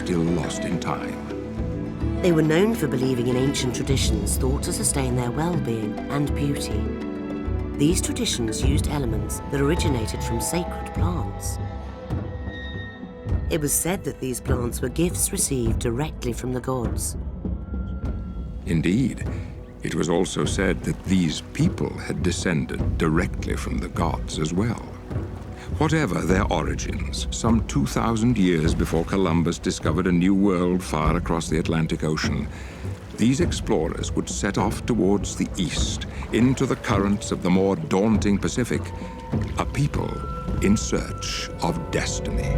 still lost in time. They were known for believing in ancient traditions thought to sustain their well-being and beauty. These traditions used elements that originated from sacred plants. It was said that these plants were gifts received directly from the gods. Indeed, it was also said that these people had descended directly from the gods as well. Whatever their origins, some 2,000 years before Columbus discovered a new world far across the Atlantic Ocean, these explorers would set off towards the east, into the currents of the more daunting Pacific, a people in search of destiny.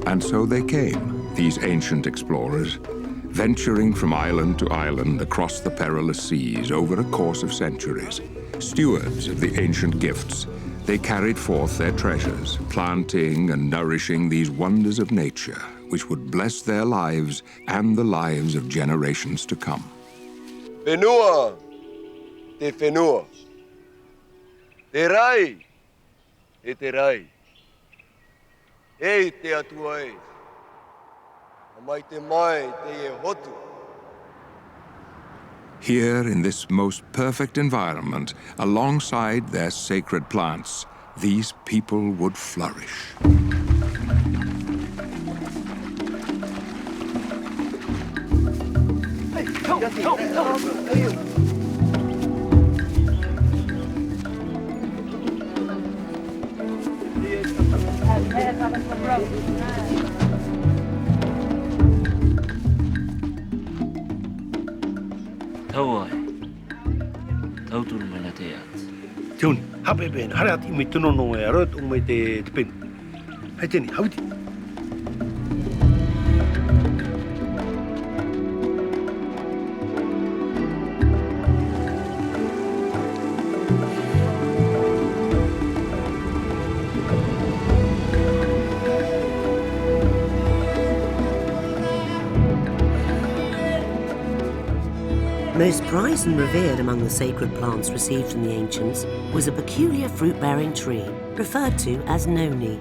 And so they came, these ancient explorers, venturing from island to island across the perilous seas over a course of centuries. Stewards of the ancient gifts, they carried forth their treasures, planting and nourishing these wonders of nature, which would bless their lives and the lives of generations to come. Whenua, te whenua. Te rai, e te rai. Ei te atua e. Mai te mai te e hotu. Here, in this most perfect environment, alongside their sacred plants, these people would flourish. Tauai, tautun mana teat. Tiun, hape ben, harat imi tunono e arot umai te pen. Hai tini, hauti. Most prized and revered among the sacred plants received from the ancients was a peculiar fruit-bearing tree, referred to as noni.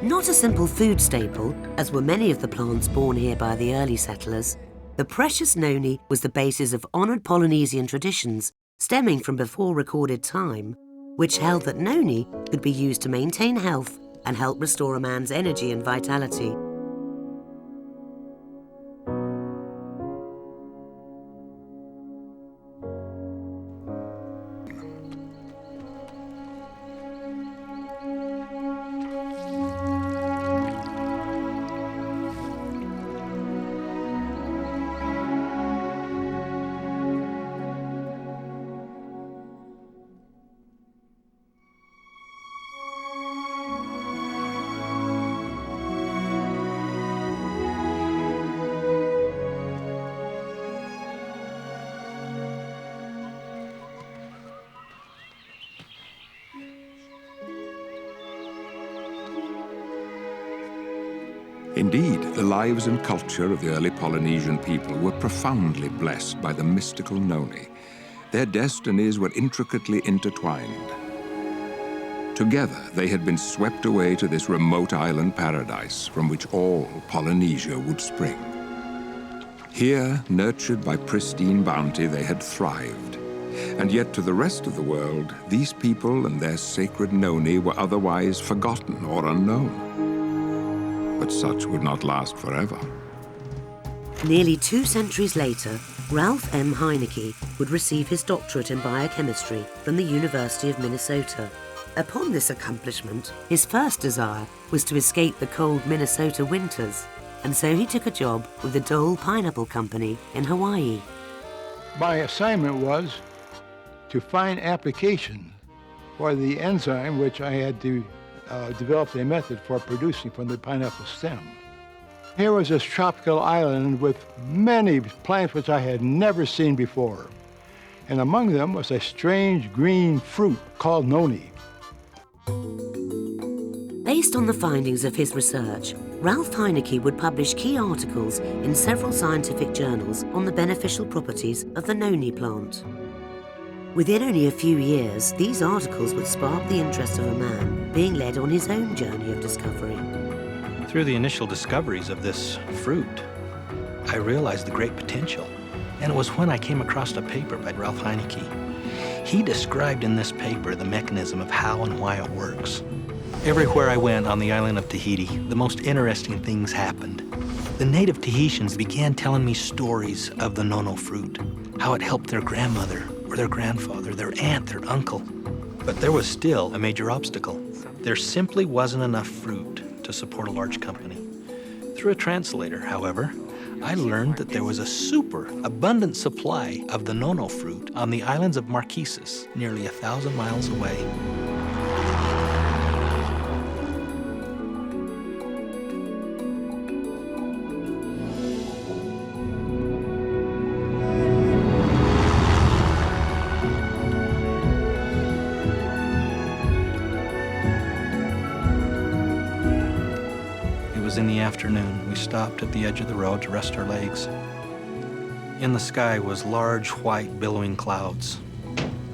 Not a simple food staple, as were many of the plants born here by the early settlers, the precious noni was the basis of honoured Polynesian traditions stemming from before recorded time, which held that noni could be used to maintain health and help restore a man's energy and vitality. Indeed, the lives and culture of the early Polynesian people were profoundly blessed by the mystical noni. Their destinies were intricately intertwined. Together, they had been swept away to this remote island paradise from which all Polynesia would spring. Here, nurtured by pristine bounty, they had thrived. And yet to the rest of the world, these people and their sacred noni were otherwise forgotten or unknown. But such would not last forever. Nearly 2 centuries later, Ralph M. Heineke would receive his doctorate in biochemistry from the University of Minnesota. Upon this accomplishment, his first desire was to escape the cold Minnesota winters, and so he took a job with the Dole Pineapple Company in Hawaii. My assignment was to find application for the enzyme which I had to develop a method for producing from the pineapple stem. Here was this tropical island with many plants which I had never seen before. And among them was a strange green fruit called noni. Based on the findings of his research, Ralph Heineke would publish key articles in several scientific journals on the beneficial properties of the noni plant. Within only a few years, these articles would spark the interest of a man being led on his own journey of discovery. Through the initial discoveries of this fruit, I realized the great potential. And it was when I came across a paper by Ralph Heineke. He described in this paper the mechanism of how and why it works. Everywhere I went on the island of Tahiti, the most interesting things happened. The native Tahitians began telling me stories of the nono fruit, how it helped their grandmother or their grandfather, their aunt, their uncle. But there was still a major obstacle. There simply wasn't enough fruit to support a large company. Through a translator, however, I learned that there was a super abundant supply of the nono fruit on the islands of Marquesas, nearly 1,000 miles away. In the afternoon, we stopped at the edge of the road to rest our legs. In the sky was large, white, billowing clouds.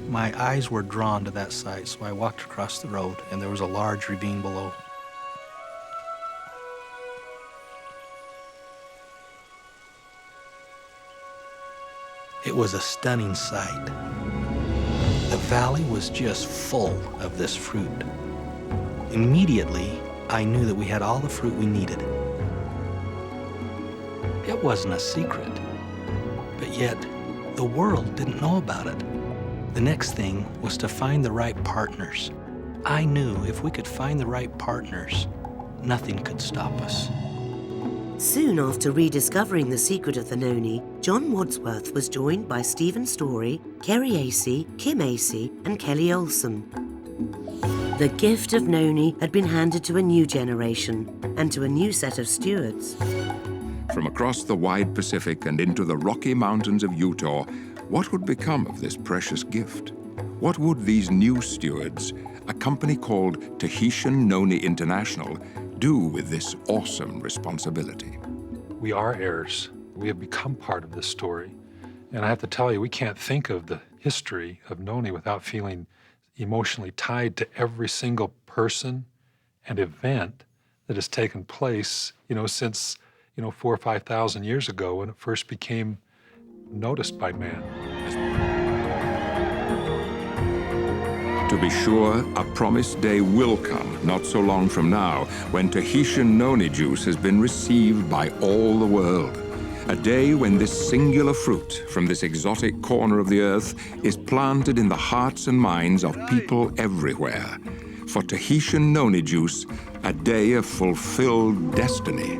My eyes were drawn to that sight, so I walked across the road, and there was a large ravine below. It was a stunning sight. The valley was just full of this fruit. Immediately, I knew that we had all the fruit we needed. It wasn't a secret, but yet the world didn't know about it. The next thing was to find the right partners. I knew if we could find the right partners, nothing could stop us. Soon after rediscovering the secret of the noni, John Wadsworth was joined by Stephen Story, Kerry Acey, Kim Acey, and Kelly Olson. The gift of noni had been handed to a new generation and to a new set of stewards. From across the wide Pacific and into the Rocky Mountains of Utah, what would become of this precious gift? What would these new stewards, a company called Tahitian Noni International, do with this awesome responsibility? We are heirs. We have become part of this story. And I have to tell you, we can't think of the history of noni without feeling emotionally tied to every single person and event that has taken place, since, 4,000 or 5,000 years ago when it first became noticed by man. To be sure, a promised day will come not so long from now when Tahitian noni juice has been received by all the world. A day when this singular fruit from this exotic corner of the earth is planted in the hearts and minds of people everywhere. For Tahitian noni juice, a day of fulfilled destiny.